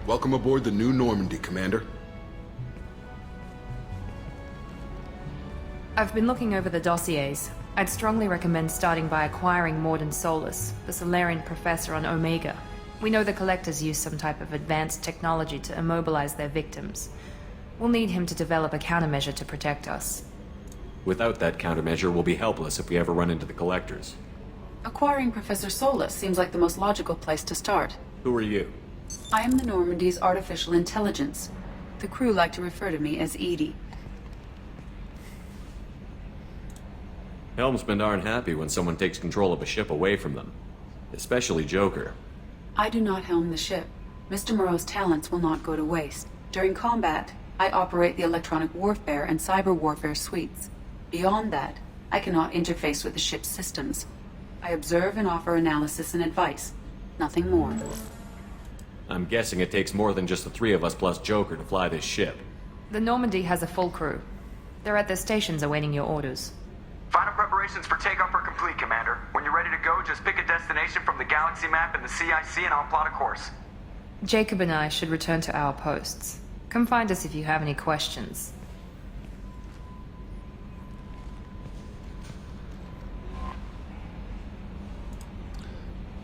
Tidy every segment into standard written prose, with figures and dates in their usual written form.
Welcome aboard the new Normandy, Commander. I've been looking over the dossiers. I'd strongly recommend starting by acquiring Morden Solus, the Solarian professor on Omega. We know the Collectors use some type of advanced technology to immobilize their victims. We'll need him to develop a countermeasure to protect us. Without that countermeasure, we'll be helpless if we ever run into the Collectors. Acquiring Professor Solus seems like the most logical place to start. Who are you? I am the Normandy's artificial intelligence. The crew like to refer to me as Edie. Helmsmen aren't happy when someone takes control of a ship away from them. Especially Joker. I do not helm the ship. Mr. Moreau's talents will not go to waste. During combat, I operate the electronic warfare and cyber warfare suites. Beyond that, I cannot interface with the ship's systems. I observe and offer analysis and advice. Nothing more. I'm guessing it takes more than just the three of us plus Joker to fly this ship. The Normandy has a full crew. They're at their stations awaiting your orders. Final preparations for takeoff are complete, Commander. When you're ready to go, just pick a destination from the galaxy map and the CIC and I'll plot a course. Jacob and I should return to our posts. Come find us if you have any questions.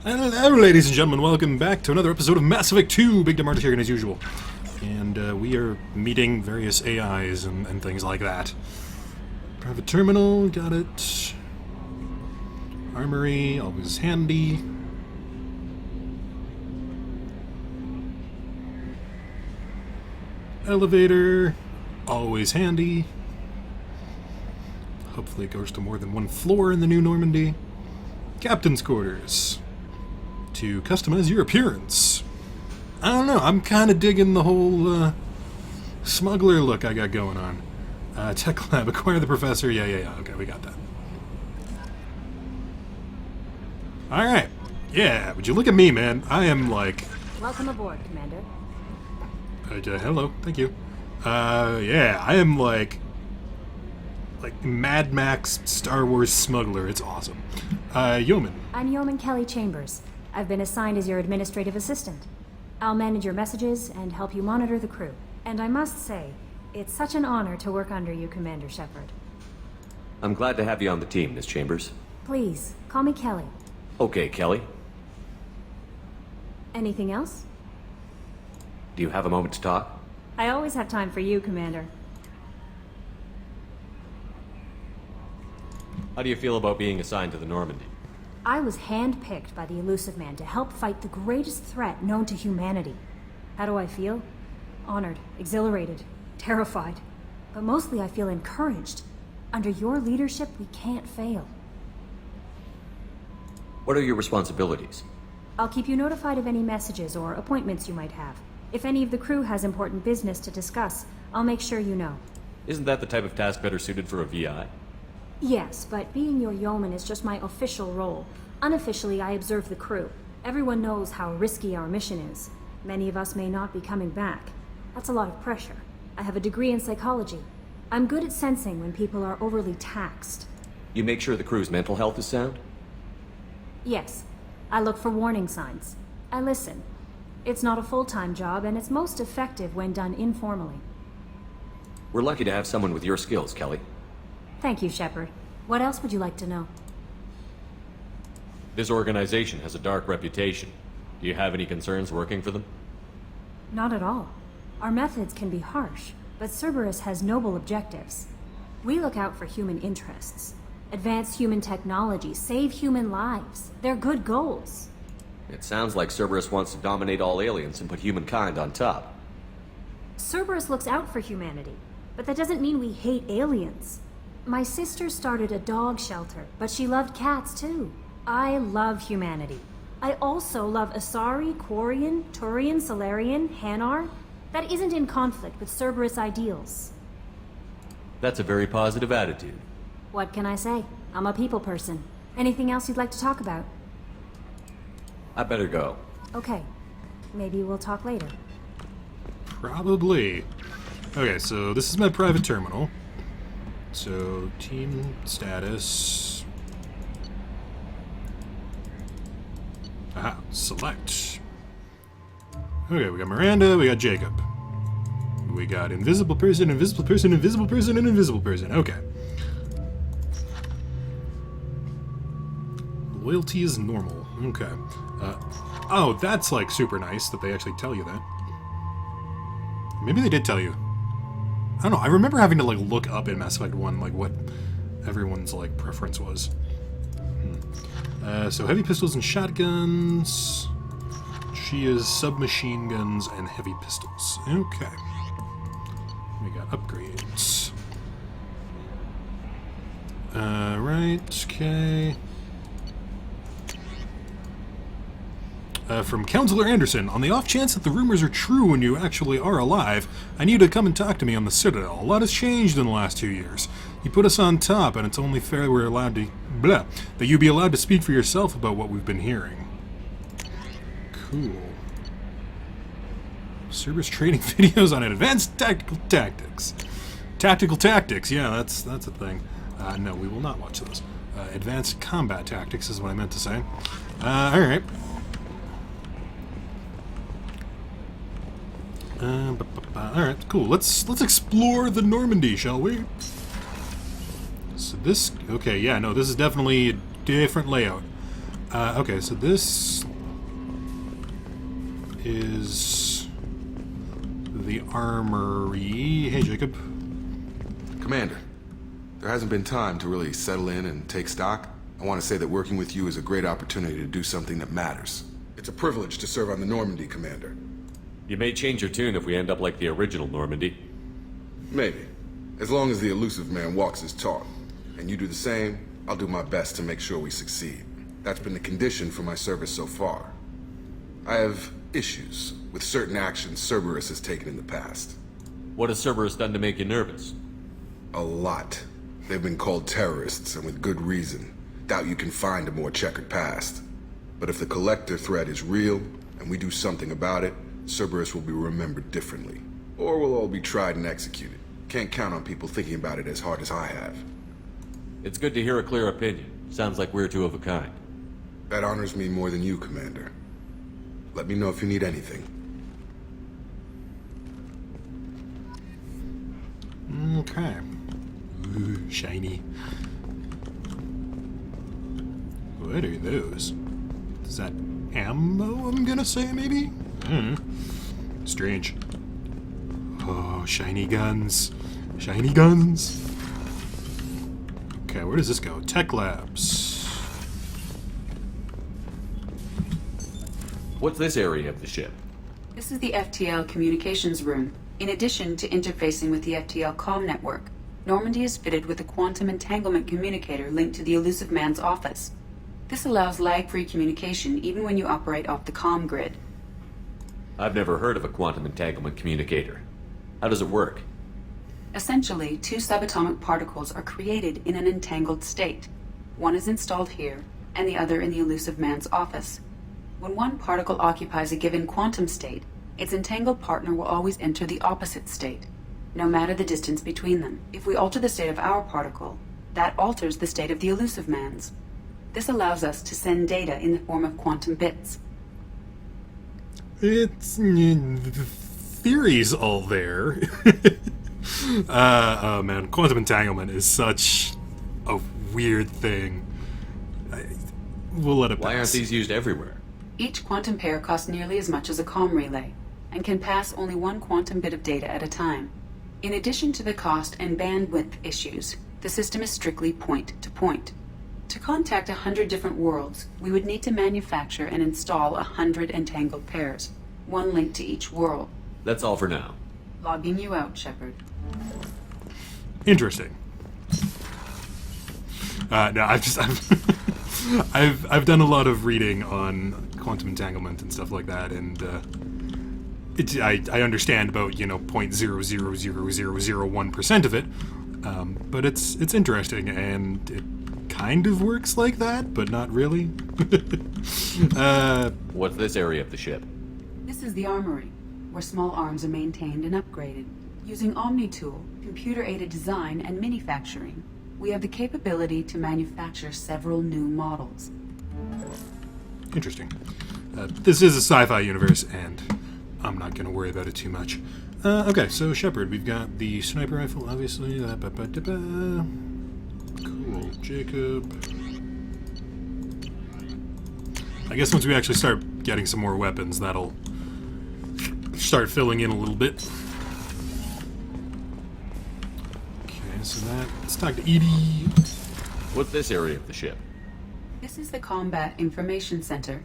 Hello, ladies and gentlemen. Welcome back to another episode of Mass Effect 2. BigDamnArtist here, as usual. And we are meeting various AIs and things like that. Private terminal, got it. Armory, always handy. Elevator, always handy. Hopefully it goes to more than one floor in the new Normandy. Captain's quarters. To customize your appearance. I don't know, I'm kind of digging the whole smuggler look I got going on. Tech lab, acquire the professor. Yeah. Okay, we got that. Alright. Yeah, would you look at me, man? I am like... Welcome aboard, Commander. Hello, thank you. Yeah, I am like Mad Max Star Wars smuggler. It's awesome. Yeoman. I'm Yeoman Kelly Chambers. I've been assigned as your administrative assistant. I'll manage your messages and help you monitor the crew. And I must say, it's such an honor to work under you, Commander Shepard. I'm glad to have you on the team, Miss Chambers. Please, call me Kelly. Okay, Kelly. Anything else? Do you have a moment to talk? I always have time for you, Commander. How do you feel about being assigned to the Normandy? I was handpicked by the Elusive Man to help fight the greatest threat known to humanity. How do I feel? Honored, exhilarated, terrified. But mostly I feel encouraged. Under your leadership, we can't fail. What are your responsibilities? I'll keep you notified of any messages or appointments you might have. If any of the crew has important business to discuss, I'll make sure you know. Isn't that the type of task better suited for a VI? Yes, but being your yeoman is just my official role. Unofficially, I observe the crew. Everyone knows how risky our mission is. Many of us may not be coming back. That's a lot of pressure. I have a degree in psychology. I'm good at sensing when people are overly taxed. You make sure the crew's mental health is sound? Yes. I look for warning signs. I listen. It's not a full-time job, and it's most effective when done informally. We're lucky to have someone with your skills, Kelly. Thank you, Shepard. What else would you like to know? This organization has a dark reputation. Do you have any concerns working for them? Not at all. Our methods can be harsh, but Cerberus has noble objectives. We look out for human interests. Advance human technology, save human lives. They're good goals. It sounds like Cerberus wants to dominate all aliens and put humankind on top. Cerberus looks out for humanity, but that doesn't mean we hate aliens. My sister started a dog shelter, but she loved cats too. I love humanity. I also love Asari, Quarian, Turian, Solarian, Hanar. That isn't in conflict with Cerberus ideals. That's a very positive attitude. What can I say? I'm a people person. Anything else you'd like to talk about? I better go. Okay. Maybe we'll talk later. Probably. Okay, so this is my private terminal. So, team status. Aha, select. Okay, we got Miranda, we got Jacob. We got invisible person, invisible person, invisible person, and invisible person. Okay. Loyalty is normal. Okay. Oh, that's like super nice that they actually tell you that. Maybe they did tell you. I don't know. I remember having to like look up in Mass Effect 1 like what everyone's like preference was. So heavy pistols and shotguns. She is submachine guns and heavy pistols. Okay. We got upgrades. Right, okay. From Counselor Anderson, on the off chance that the rumors are true and you actually are alive, I need you to come and talk to me on the Citadel. A lot has changed in the last 2 years. You put us on top, and it's only fair we're allowed to... that you be allowed to speak for yourself about what we've been hearing. Cool. Cerberus training videos on advanced tactical tactics. Tactical tactics, yeah, that's a thing. No, we will not watch those. Advanced combat tactics is what I meant to say. Alright. Alright, cool. Let's explore the Normandy, shall we? So this... okay, yeah, no, this is definitely a different layout. Okay, so this is the armory. Hey, Jacob. Commander, there hasn't been time to really settle in and take stock. I want to say that working with you is a great opportunity to do something that matters. It's a privilege to serve on the Normandy, Commander. You may change your tune if we end up like the original Normandy. Maybe. As long as the elusive man walks his talk. And you do the same, I'll do my best to make sure we succeed. That's been the condition for my service so far. I have issues with certain actions Cerberus has taken in the past. What has Cerberus done to make you nervous? A lot. They've been called terrorists, and with good reason. Doubt you can find a more checkered past. But if the Collector threat is real, and we do something about it, Cerberus will be remembered differently. Or we'll all be tried and executed. Can't count on people thinking about it as hard as I have. It's good to hear a clear opinion. Sounds like we're two of a kind. That honors me more than you, Commander. Let me know if you need anything. Okay. Ooh, shiny. What are those? Is that ammo, I'm gonna say, maybe? Strange. Oh, shiny guns. Shiny guns. Okay, where does this go? Tech labs. What's this area of the ship? This is the FTL communications room. In addition to interfacing with the FTL comm network, Normandy is fitted with a quantum entanglement communicator linked to the elusive man's office. This allows lag-free communication even when you operate off the comm grid. I've never heard of a quantum entanglement communicator. How does it work? Essentially, two subatomic particles are created in an entangled state. One is installed here, and the other in the elusive man's office. When one particle occupies a given quantum state, its entangled partner will always enter the opposite state, no matter the distance between them. If we alter the state of our particle, that alters the state of the elusive man's. This allows us to send data in the form of quantum bits. It's... the theory's all there. Oh man, quantum entanglement is such a weird thing. We'll let it pass. Why aren't these used everywhere? Each quantum pair costs nearly as much as a comm relay, and can pass only one quantum bit of data at a time. In addition to the cost and bandwidth issues, the system is strictly point-to-point. To contact 100 different worlds, we would need to manufacture and install 100 entangled pairs, one linked to each world. That's all for now. Logging you out, Shepard. Interesting. No, I've done a lot of reading on quantum entanglement and stuff like that, and I understand about 0.00001% of it, but it's interesting, and it kind of works like that, but not really. What's this area of the ship? This is the armory, where small arms are maintained and upgraded. Using OmniTool, computer-aided design, and manufacturing, we have the capability to manufacture several new models. Interesting. This is a sci-fi universe, and I'm not going to worry about it too much. Okay, so Shepard, we've got the sniper rifle, obviously. Cool, Jacob. I guess once we actually start getting some more weapons, that'll start filling in a little bit. Okay, so let's talk to Edie. What's this area of the ship? This is the Combat Information Center.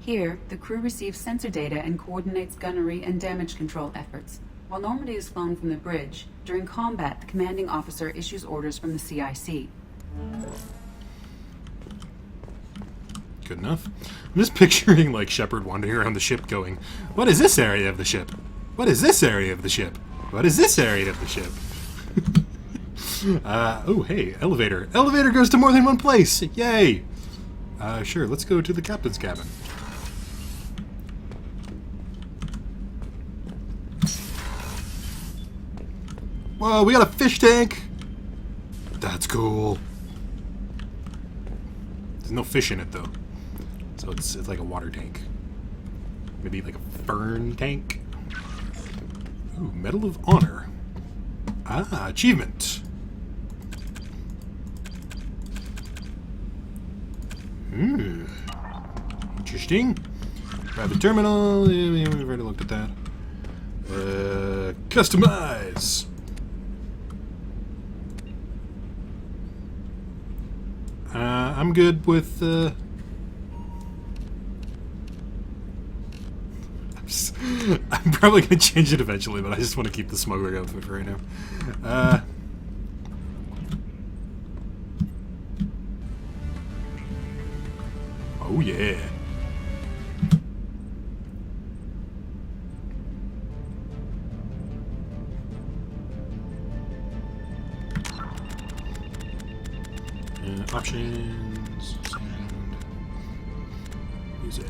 Here, the crew receives sensor data and coordinates gunnery and damage control efforts. While Normandy is flown from the bridge, during combat, the commanding officer issues orders from the CIC. Good enough. I'm just picturing, like, Shepard wandering around the ship going, what is this area of the ship? What is this area of the ship? What is this area of the ship? Oh, hey, elevator. Elevator goes to more than one place! Yay! Sure, let's go to the captain's cabin. Whoa, we got a fish tank! That's cool. There's no fish in it, though. So it's like a water tank. Maybe like a fern tank? Ooh, Medal of Honor. Ah, achievement. Interesting. Private terminal. Yeah, we've already looked at that. Customize. I'm good with. I'm probably gonna change it eventually, but I just want to keep the smuggler outfit for right now. Oh yeah. Options, sound, music.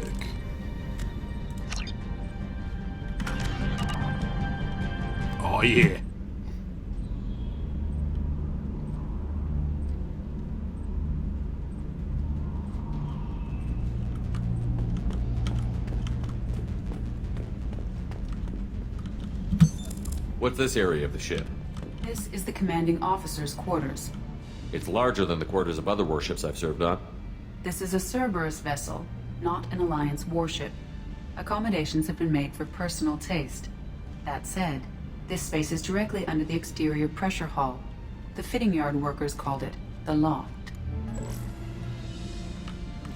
Oh yeah. What's this area of the ship? This is the commanding officer's quarters. It's larger than the quarters of other warships I've served on. This is a Cerberus vessel, not an Alliance warship. Accommodations have been made for personal taste. That said, this space is directly under the exterior pressure hull. The fitting yard workers called it the loft.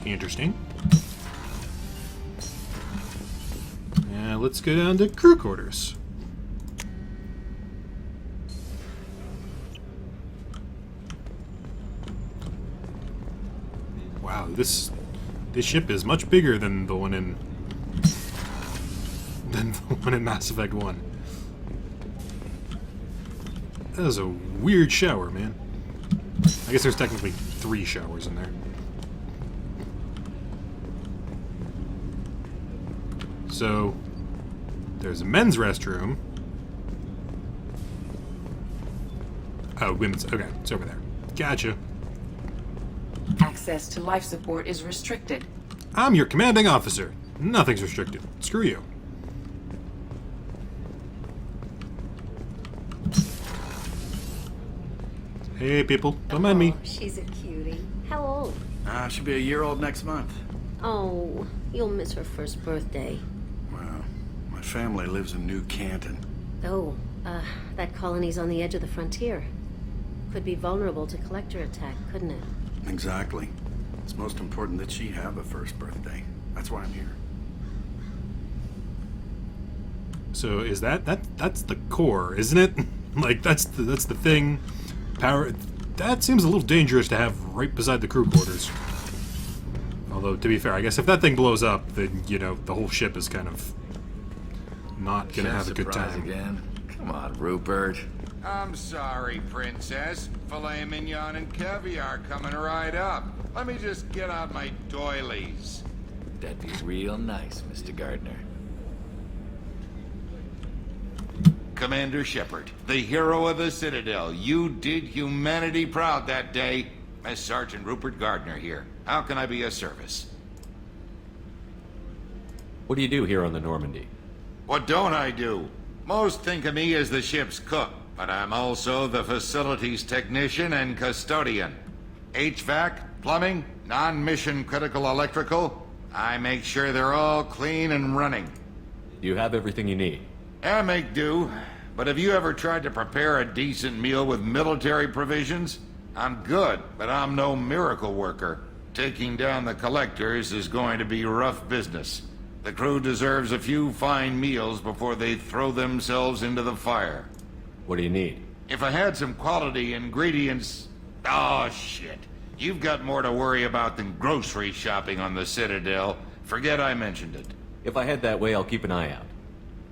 Interesting. Let's go down to crew quarters. Wow, this ship is much bigger than the one in Mass Effect 1. That is a weird shower, man. I guess there's technically 3 showers in there. So, there's a men's restroom. Oh, women's. Okay, it's over there. Gotcha. Access to life support is restricted. I'm your commanding officer. Nothing's restricted. Screw you. Hey, people. Don't mind me. She's a cutie. How old? She'll be a year old next month. Oh, you'll miss her first birthday. Well, my family lives in New Canton. Oh, that colony's on the edge of the frontier. Could be vulnerable to collector attack, couldn't it? Exactly. It's most important that she have a first birthday. That's why I'm here. So is that's the core, isn't it? Like that's the thing. Power. That seems a little dangerous to have right beside the crew quarters. Although to be fair, I guess if that thing blows up, then you know the whole ship is kind of not gonna have a good time. Again? Come on, Rupert. I'm sorry, Princess. Filet mignon and caviar coming right up. Let me just get out my doilies. That'd be real nice, Mr. Gardner. Commander Shepard, the hero of the Citadel. You did humanity proud that day. As Sergeant Rupert Gardner here. How can I be of service? What do you do here on the Normandy? What don't I do? Most think of me as the ship's cook, but I'm also the facilities technician and custodian. HVAC, plumbing, non-mission critical electrical. I make sure they're all clean and running. You have everything you need. I make do, but have you ever tried to prepare a decent meal with military provisions? I'm good, but I'm no miracle worker. Taking down the collectors is going to be rough business. The crew deserves a few fine meals before they throw themselves into the fire. What do you need? If I had some quality ingredients... Oh, shit. You've got more to worry about than grocery shopping on the Citadel. Forget I mentioned it. If I head that way, I'll keep an eye out.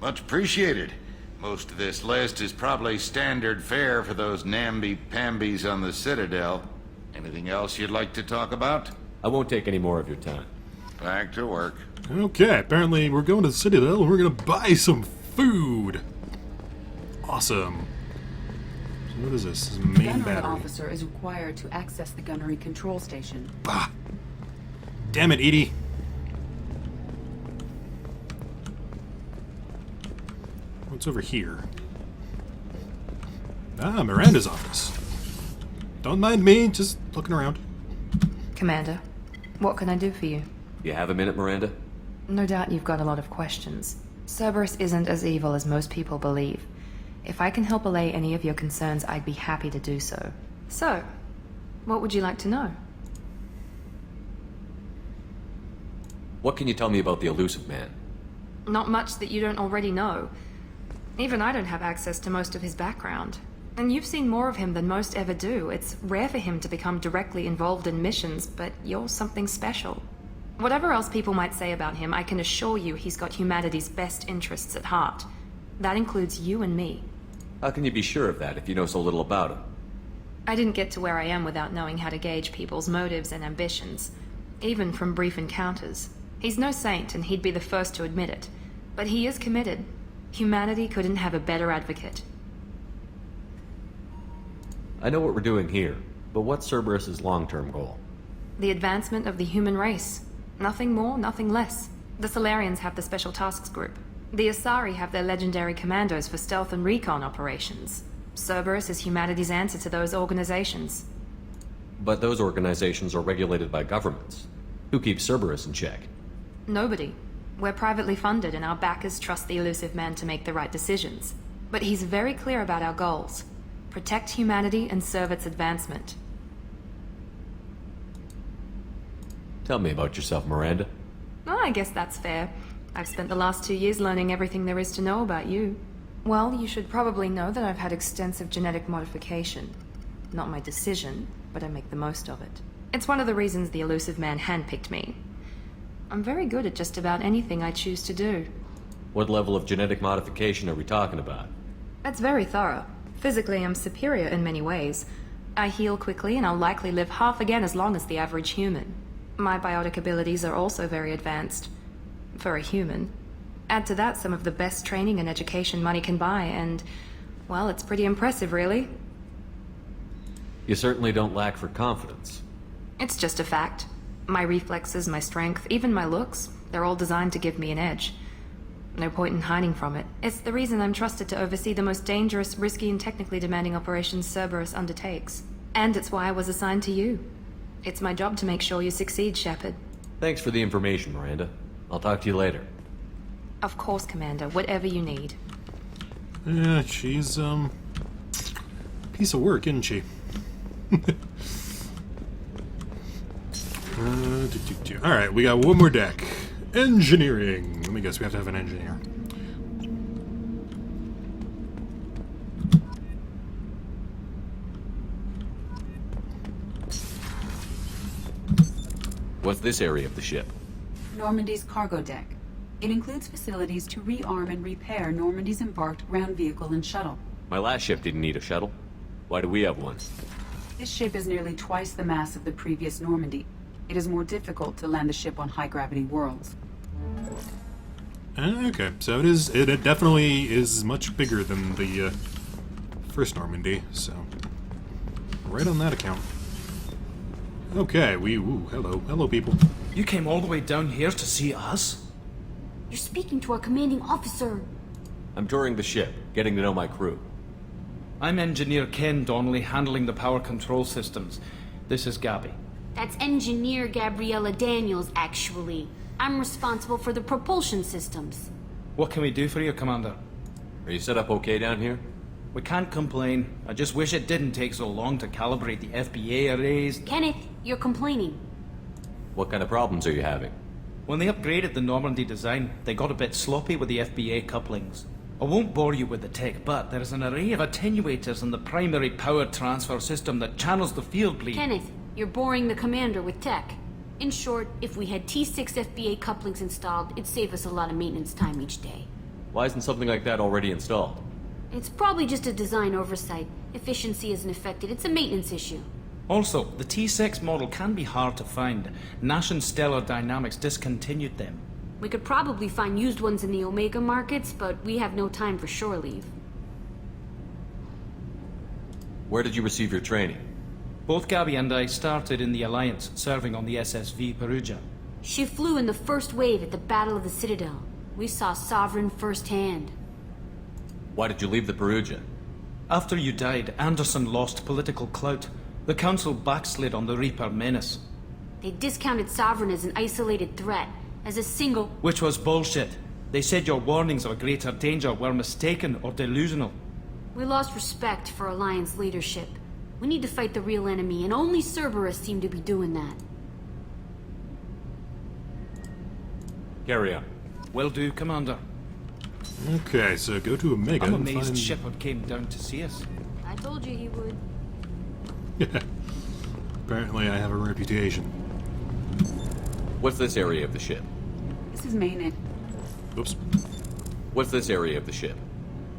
Much appreciated. Most of this list is probably standard fare for those namby-pambies on the Citadel. Anything else you'd like to talk about? I won't take any more of your time. Back to work. Okay, apparently we're going to the Citadel and we're going to buy some food. Awesome. So what is this? This is main Gunnery battery. officer is required to access the gunnery control station. Ah. Damn it, Edie. What's over here? Ah, Miranda's office. Don't mind me, just looking around. Commander, what can I do for you? You have a minute, Miranda? No doubt you've got a lot of questions. Cerberus isn't as evil as most people believe. If I can help allay any of your concerns, I'd be happy to do so. So, what would you like to know? What can you tell me about the elusive man? Not much that you don't already know. Even I don't have access to most of his background. And you've seen more of him than most ever do. It's rare for him to become directly involved in missions, but you're something special. Whatever else people might say about him, I can assure you he's got humanity's best interests at heart. That includes you and me. How can you be sure of that if you know so little about him? I didn't get to where I am without knowing how to gauge people's motives and ambitions, even from brief encounters. He's no saint, and he'd be the first to admit it. But he is committed. Humanity couldn't have a better advocate. I know what we're doing here, but what's Cerberus's long-term goal? The advancement of the human race. Nothing more, nothing less. The Solarians have the Special Tasks Group. The Asari have their legendary commandos for stealth and recon operations. Cerberus is humanity's answer to those organizations. But those organizations are regulated by governments. Who keeps Cerberus in check? Nobody. We're privately funded, and our backers trust the elusive man to make the right decisions. But he's very clear about our goals. Protect humanity and serve its advancement. Tell me about yourself, Miranda. Oh, I guess that's fair. I've spent the last 2 years learning everything there is to know about you. Well, you should probably know that I've had extensive genetic modification. Not my decision, but I make the most of it. It's one of the reasons the elusive man handpicked me. I'm very good at just about anything I choose to do. What level of genetic modification are we talking about? That's very thorough. Physically, I'm superior in many ways. I heal quickly, and I'll likely live half again as long as the average human. My biotic abilities are also very advanced. For a human. Add to that some of the best training and education money can buy, and, well, it's pretty impressive, really. You certainly don't lack for confidence. It's just a fact. My reflexes, my strength, even my looks, they're all designed to give me an edge. No point in hiding from it. It's the reason I'm trusted to oversee the most dangerous, risky, and technically demanding operations Cerberus undertakes. And it's why I was assigned to you. It's my job to make sure you succeed, Shepard. Thanks for the information, Miranda. I'll talk to you later. Of course, Commander. Whatever you need. Yeah, she's, piece of work, isn't she? Alright, we got one more deck. Engineering. Let me guess, we have to have an engineer. What's this area of the ship? Normandy's cargo deck. It includes facilities to rearm and repair Normandy's embarked ground vehicle and shuttle. My last ship didn't need a shuttle. Why do we have one? This ship is nearly twice the mass of the previous Normandy. It is more difficult to land the ship on high-gravity worlds. Okay, so it definitely is much bigger than the first Normandy, so right on that account. Okay, hello people. You came all the way down here to see us? You're speaking to our commanding officer. I'm touring the ship, getting to know my crew. I'm Engineer Ken Donnelly, handling the power control systems. This is Gabby. That's Engineer Gabriella Daniels, actually. I'm responsible for the propulsion systems. What can we do for you, Commander? Are you set up okay down here? We can't complain. I just wish it didn't take so long to calibrate the FBA arrays. Kenneth, you're complaining. What kind of problems are you having? When they upgraded the Normandy design, they got a bit sloppy with the FBA couplings. I won't bore you with the tech, but there's an array of attenuators in the primary power transfer system that channels the field bleed. Kenneth, you're boring the commander with tech. In short, if we had T6 FBA couplings installed, it'd save us a lot of maintenance time each day. Why isn't something like that already installed? It's probably just a design oversight. Efficiency isn't affected. It's a maintenance issue. Also, the T6 model can be hard to find. Nash and Stellar Dynamics discontinued them. We could probably find used ones in the Omega markets, but we have no time for shore leave. Where did you receive your training? Both Gabby and I started in the Alliance, serving on the SSV Perugia. She flew in the first wave at the Battle of the Citadel. We saw Sovereign firsthand. Why did you leave the Perugia? After you died, Anderson lost political clout. The Council backslid on the Reaper menace. They discounted Sovereign as an isolated threat, as a single... Which was bullshit. They said your warnings of a greater danger were mistaken or delusional. We lost respect for Alliance leadership. We need to fight the real enemy, and only Cerberus seem to be doing that. Carry on. Will do, Commander. Okay, so go to Omega I'm and amazed find... Shepard came down to see us. I told you he would. Yeah. Apparently I have a reputation. What's this area of the ship? This is main. Oops. What's this area of the ship?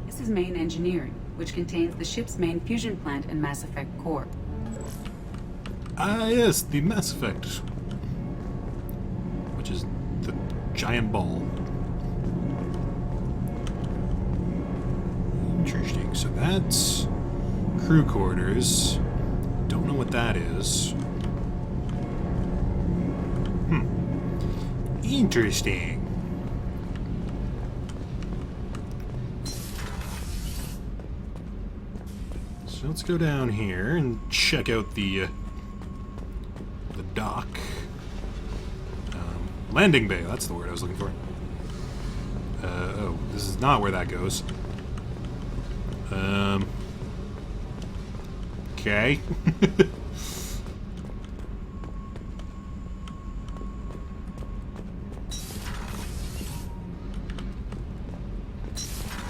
This is main engineering, which contains the ship's main fusion plant and Mass Effect core. Ah, yes, the Mass Effect. Which is the giant ball. Interesting. So that's crew quarters. Don't know what that is. Interesting. So let's go down here and check out the dock. Landing bay, that's the word I was looking for. Oh, this is not where that goes. Okay.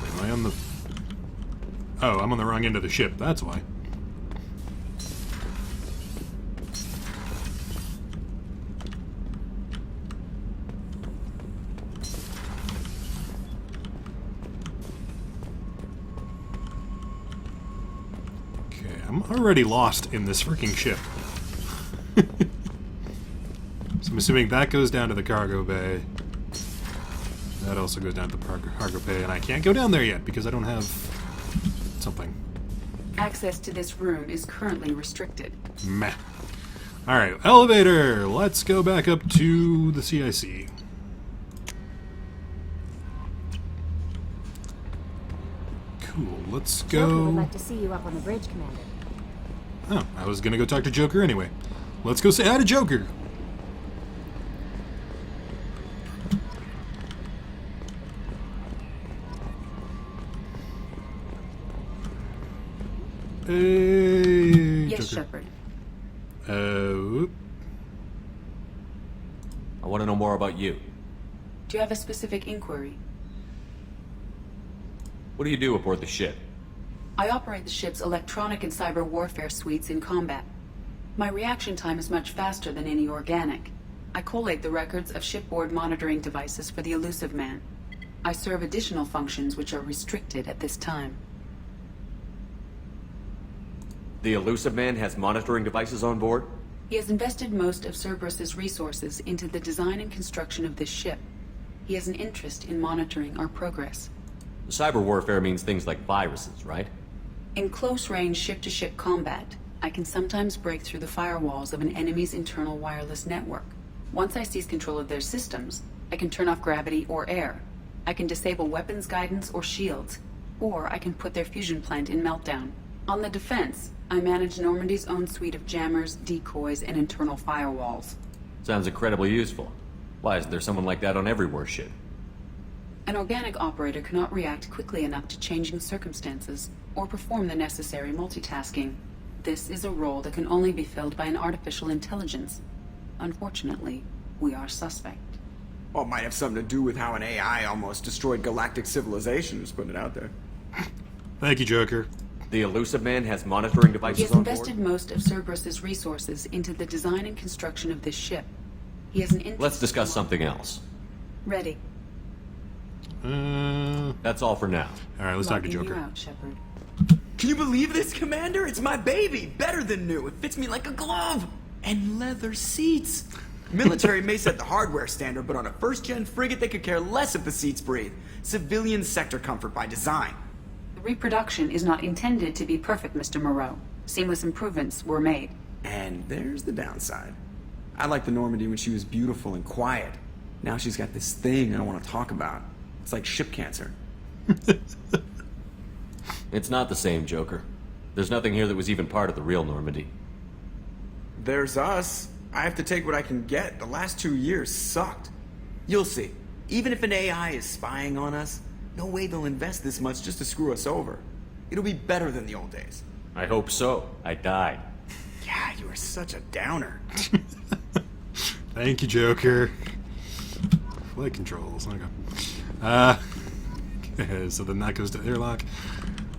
Am I on the... Oh, I'm on the wrong end of the ship, that's why. I'm already lost in this freaking ship. So I'm assuming that goes down to the cargo bay. That also goes down to the cargo bay, and I can't go down there yet because I don't have something. Access to this room is currently restricted. Meh. Alright, elevator! Let's go back up to the CIC. Cool, let's go... Joker would like to see you up on the bridge, Commander. Oh, I was gonna go talk to Joker anyway. Let's go say hi to Joker! Hey, Yes, Joker. Shepard. Whoop. I want to know more about you. Do you have a specific inquiry? What do you do aboard the ship? I operate the ship's electronic and cyber warfare suites in combat. My reaction time is much faster than any organic. I collate the records of shipboard monitoring devices for the Elusive Man. I serve additional functions which are restricted at this time. The Elusive Man has monitoring devices on board? He has invested most of Cerberus's resources into the design and construction of this ship. He has an interest in monitoring our progress. Cyber warfare means things like viruses, right? In close-range ship-to-ship combat, I can sometimes break through the firewalls of an enemy's internal wireless network. Once I seize control of their systems, I can turn off gravity or air. I can disable weapons guidance or shields. Or I can put their fusion plant in meltdown. On the defense, I manage Normandy's own suite of jammers, decoys, and internal firewalls. Sounds incredibly useful. Why isn't there someone like that on every warship? An organic operator cannot react quickly enough to changing circumstances or perform the necessary multitasking. This is a role that can only be filled by an artificial intelligence. Unfortunately, we are suspect. Well, it might have something to do with how an AI almost destroyed galactic civilization, just putting it out there. Thank you, Joker. The Elusive Man has monitoring He devices has on board? invested most of Cerberus's resources into the design and construction of this ship. He has an interest. Let's discuss something else. Ready. That's all for now. Alright, let's talk to Logging you Joker. out, Shepard. Can you believe this, Commander? It's my baby! Better than new. It fits me like a glove! And leather seats! Military may set the hardware standard, but on a first-gen frigate, they could care less if the seats breathe. Civilian sector comfort by design. The reproduction is not intended to be perfect, Mr. Moreau. Seamless improvements were made. And there's the downside. I liked the Normandy when she was beautiful and quiet. Now she's got this thing I don't want to talk about. It's like ship cancer. It's not the same, Joker. There's nothing here that was even part of the real Normandy. There's us. I have to take what I can get. The last 2 years sucked. You'll see. Even if an AI is spying on us, no way they'll invest this much just to screw us over. It'll be better than the old days. I hope so. I died. Yeah, you are such a downer. Thank you, Joker. Flight controls. Okay. So then that goes to airlock.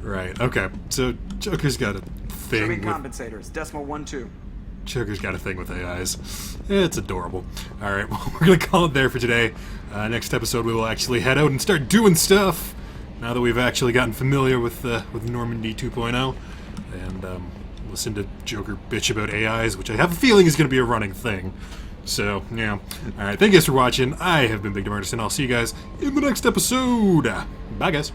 Right. Okay. So Joker's got a thing. Trimming with... compensators. Decimal 1-2. Joker's got a thing with AIs. It's adorable. All right. Well, we're gonna call it there for today. Next episode, we will actually head out and start doing stuff. Now that we've actually gotten familiar with Normandy 2.0, and listen to Joker bitch about AIs, which I have a feeling is going to be a running thing. So, yeah. Alright, thank you guys for watching. I have been BigDamnArtist, and I'll see you guys in the next episode. Bye, guys.